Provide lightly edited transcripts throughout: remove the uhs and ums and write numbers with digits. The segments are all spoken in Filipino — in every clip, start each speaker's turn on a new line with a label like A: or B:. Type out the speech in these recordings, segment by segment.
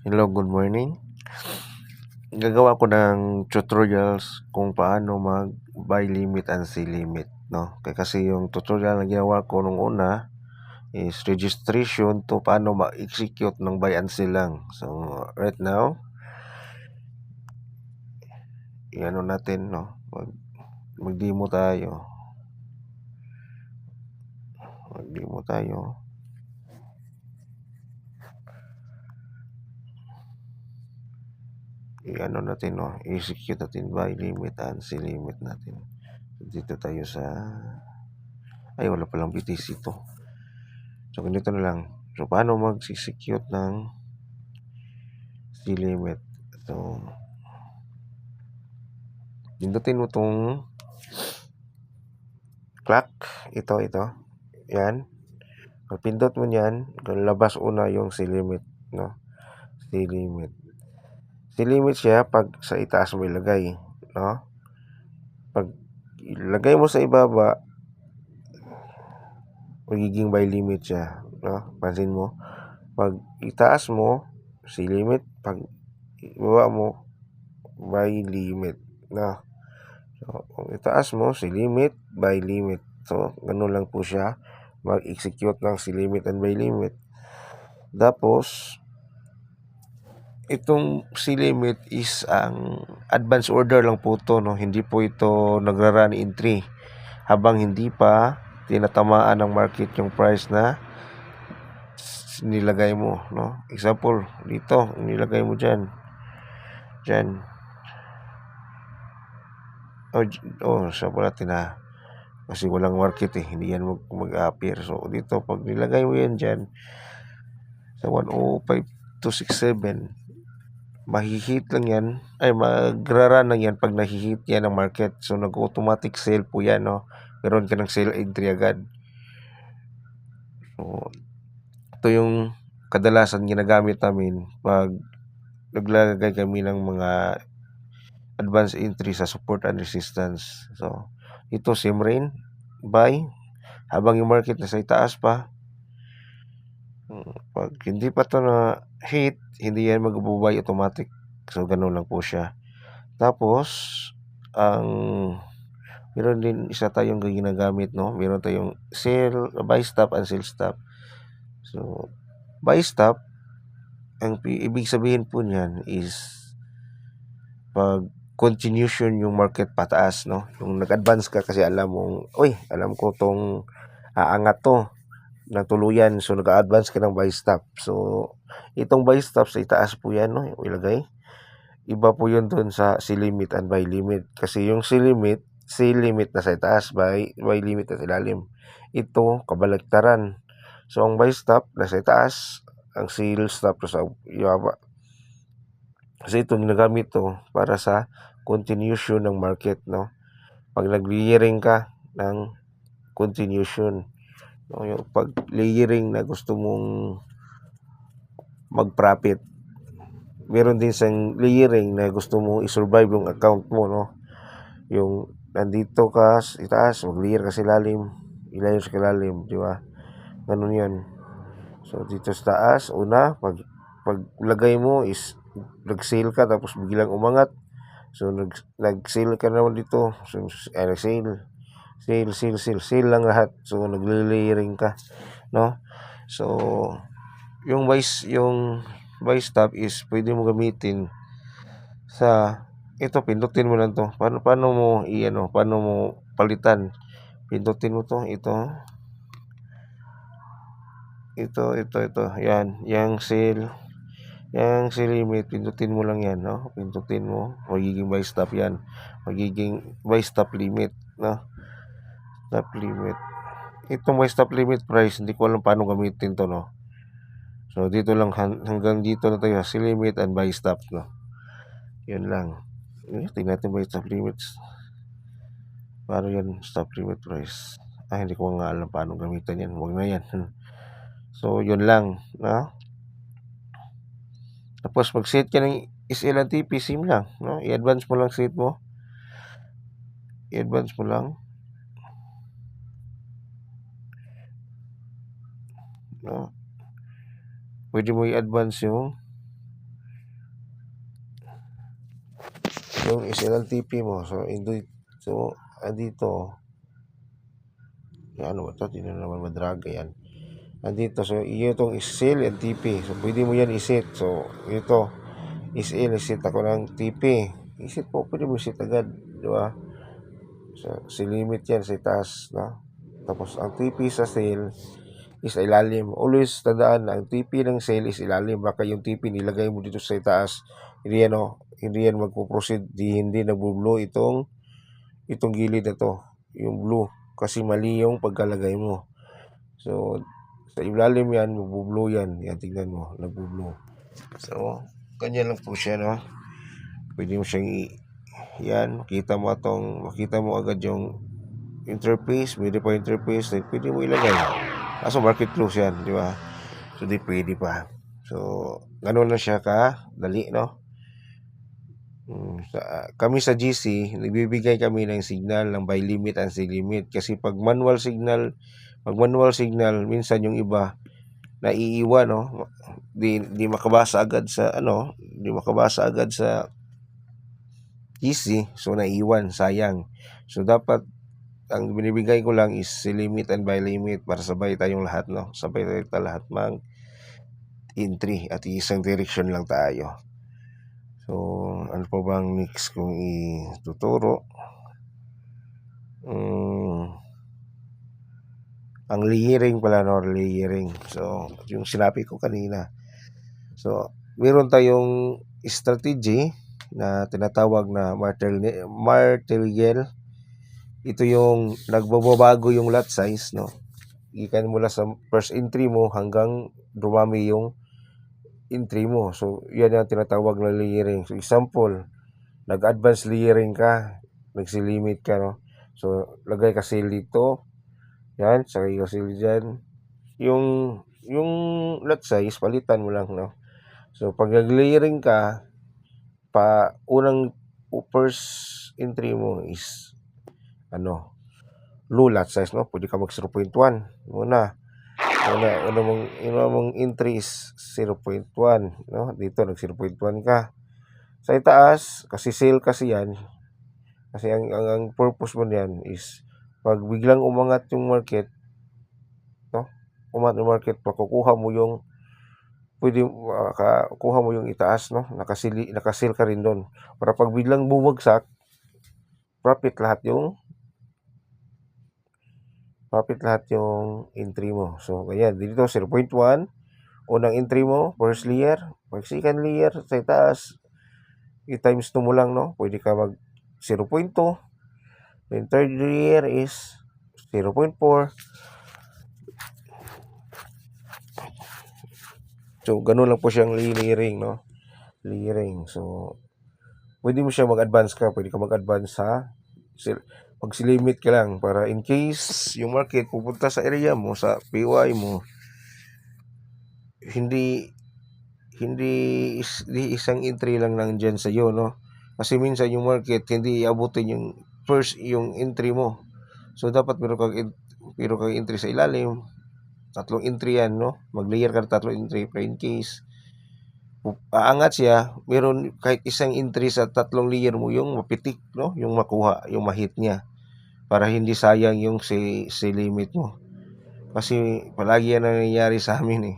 A: Hello, good morning. Gagawa ko ng tutorials kung paano mag-buy limit and sell limit, no? Kasi yung tutorial na ginawa ko nung una is registration to paano ma-execute ng buy and sell lang. So, right now, i-ano natin, no? Mag-demo tayo. Mag-demo tayo. I-ano natin, no? I-execute natin buy limit and sell limit natin. Dito tayo sa... Ay, wala palang BTC to. So, ganito na lang. So, paano mag-execute ng sell limit? So, pindutin mo tong clock. Ito. Yan. Pag pindot mo yan, labas una yung sell limit. No? Sell limit. Sell limit siya pag sa itaas mo ilagay. No? Pag ilagay mo sa ibaba, magiging buy limit siya. No? Pansin mo. Pag itaas mo, sell limit. Pag ibaba mo, buy limit. No? So, kung itaas mo, sell limit, buy limit. So, ganun lang po siya mag-execute ng sell limit and buy limit. Tapos, itong sell limit is ang advance order lang po to, no? Hindi po ito nagra-run entry habang hindi pa tinatamaan ng market yung price na nilagay mo, no? Example, dito, nilagay mo dyan. Sa natin na kasi walang market hindi yan mag-appear. So, dito, pag nilagay mo yan dyan sa 105,267, mahihit lang yan, magra-run lang yan pag nahihit yan ng market. So, nag-automatic sell po yan, no? Meron ka ng sell entry agad. So, ito yung kadalasan ginagamit namin pag naglalagay kami ng mga advanced entry sa support and resistance. So, ito same rain, buy, habang yung market nasa itaas pa. Pag hindi pa to na hit, hindi yan mag-buy automatic. So, ganun lang po siya. Tapos, meron din isa tayong ginagamit, no? Meron tayong buy stop and sell stop. So, buy stop, ang ibig sabihin po niyan is pag continuation yung market pataas, no? Yung nag-advance ka kasi alam ko tong aangat to ng tuluyan. So, nag-advance ka ng buy stop. So, itong buy stop sa itaas po yan, no? Ilagay. Iba po yun dun sa sell limit and buy limit. Kasi yung sell limit na sa itaas, buy limit na sa ilalim. Ito, kabaliktaran. So, ang buy stop nasa itaas, ang sell stop sa ibaba. Kasi ito, ginagamit to para sa continuation ng market, no? Pag nag-layering ka ng continuation, no? Yung pag layering na gusto mong mag-profit, meron din sang layering na gusto mong i-survive yung account mo, no? Yung nandito ka sa itaas, mag-layer ka sa ilalim, i-layer sa ilalim, di ba? Ganun yan. So, dito sa taas, una, pag lagay mo is nag-sale ka tapos biglang umangat. So, nag-sale ka naman dito. So, sale lang lahat. So, nag-layering ka, no? So, yung buy stop is pwede mo gamitin sa ito, pindutin mo lang to. Paano mo paano mo palitan? Pindutin mo to, ito. Yan, yung sell limit, pindutin mo lang yan, no? Pindutin mo, magiging buy stop yan. Magiging buy stop limit, no? Stop limit. Itong buy stop limit price, hindi ko alam paano gamitin to, no? So, dito lang, hanggang dito na tayo, sell limit and buy stop, no? Yun lang. Tingnan natin buy stop limits. Paano yan, stop limit price? Hindi ko nga alam paano gamitin yan. Huwag na yan. So, yun lang, no? Tapos, mag-set ka ng SL and TP, same lang, no? I-advance mo lang set mo. I-advance mo lang. No? Pwede mo i-advance yung yung SLTP mo. So, andito, ano ba ito? Hindi na naman madraga yan. Andito, so, itong SL and TP. So, pwede mo yan iset. So, ito, SL, iset ako ng TP. Iset po, pwede mo iset agad. Di ba? So, si limit yan sa taas, no? Tapos, ang TP sa sale is ilalim. Always tandaan na ang TP ng sale is ilalim. Baka yung TP nilagay mo dito sa taas. Hindi yan magpo-proceed. Hindi nagbo-blow itong gilid na to. Yung blue. Kasi mali yung pagkalagay mo. So, sa ilalim yan, magbo-blow yan. Yan, tingnan mo. Nagbo-blow. So, ganyan lang po siya, no? Pwede mo siyang yan, makita mo agad yung interface, pwede pa interface, pwede mo ilagay. Kaso market close yan, di ba? So, di pwede pa. So, ganun na siya dali, no? Kami sa GC, nagbibigay kami ng signal ng buy limit and sell limit. Kasi pag manual signal, minsan yung iba, naiiwan, no? Di makabasa agad sa, GC, so naiiwan, sayang. So, dapat, ang binibigay ko lang is sell limit and buy limit para sabay tayong lahat, no? Sabay tayo lahat mang entry at isang direction lang tayo. So, ano pa bang next kong ituturo? Ang layering pala, no? Layering. So, yung sinabi ko kanina. So, meron tayong strategy na tinatawag na martingale. Ito yung nagbabago yung lot size, no? Ikan mula sa first entry mo hanggang dumami yung entry mo. So, yan yung tinatawag na layering. So, example, nag-advance layering ka, nagsilimit ka, no? So, lagay ka sale dito. Yan, sakay ka sale dyan. Yung lot size, palitan mo lang, no? So, pag nag-layering ka, first entry mo is, low lot size, no? Pwede ka mag 0.1 muna. Una mong entry is 0.1, no? Dito nag 0.1 ka. Sa itaas, kasi sale kasi yan. Kasi ang purpose mo niyan is pag biglang umangat yung market, no? Umangat yung market, kukuha mo yung kuha mo yung itaas, no? Nakasil ka rin doon. Para pag biglang bumagsak, profit lahat yung entry mo. So, ganyan. Dito, 0.1. Unang entry mo, first layer. Pag second layer, sa itaas, i-times 2 mo lang, no? Pwede ka mag 0.2. Then, third layer is 0.4. So, ganun lang po siyang layering, no? Layering. So, pwede mo siya mag-advance ka. Pwede ka mag-advance sa mag-limit ka lang para in case yung market pupunta sa area mo, sa PY mo, hindi isang entry lang nandiyan sa iyo, no? Kasi minsan yung market hindi iabutin yung entry mo. So dapat meron kang entry sa ilalim. 3 entry yan, no? Mag-layer ka ng 3 entry para in case aangat siya, meron kahit isang entry sa 3 layer mo yung mapitik, no? Yung makuha, yung mahit niya. Para hindi sayang yung si limit mo. Kasi palagi yan nangyayari sa amin,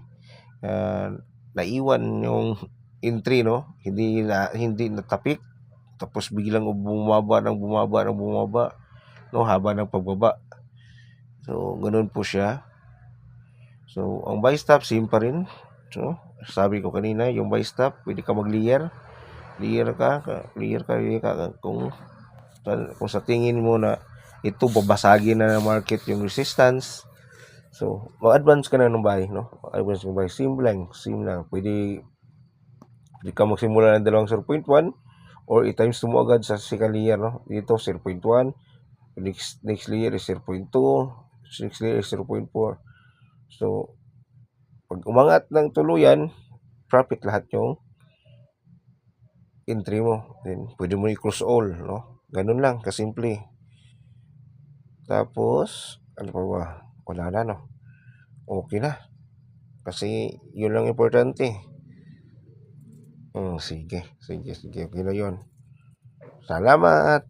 A: naiwan yung entry, no? Hindi natapik. Tapos biglang bumaba, no? Haba ng pagbaba. So, ganun po siya. So, ang buy stop, same pa rin. So, sabi ko kanina, yung buy stop, pwede ka mag-layer. Layer ka. Kung sa tingin mo na ito babasagin na ng market yung resistance, so mag-advance ka na ng buy, no? Advance ng buy, same lang. Pwede ka magsimula ng 0.1 or i-times mo agad sa second layer, no? Dito 0.1, next layer is 0.2, next layer is 0.4. So pag umangat ng tuluyan, profit lahat yung entry mo. Then pwede mo i-cross all, no? Ganun lang kasimple. Tapos, ano pa ba? Wala na, no? Okay na. Kasi, yun lang importante. Sige. Okay na yun. Salamat.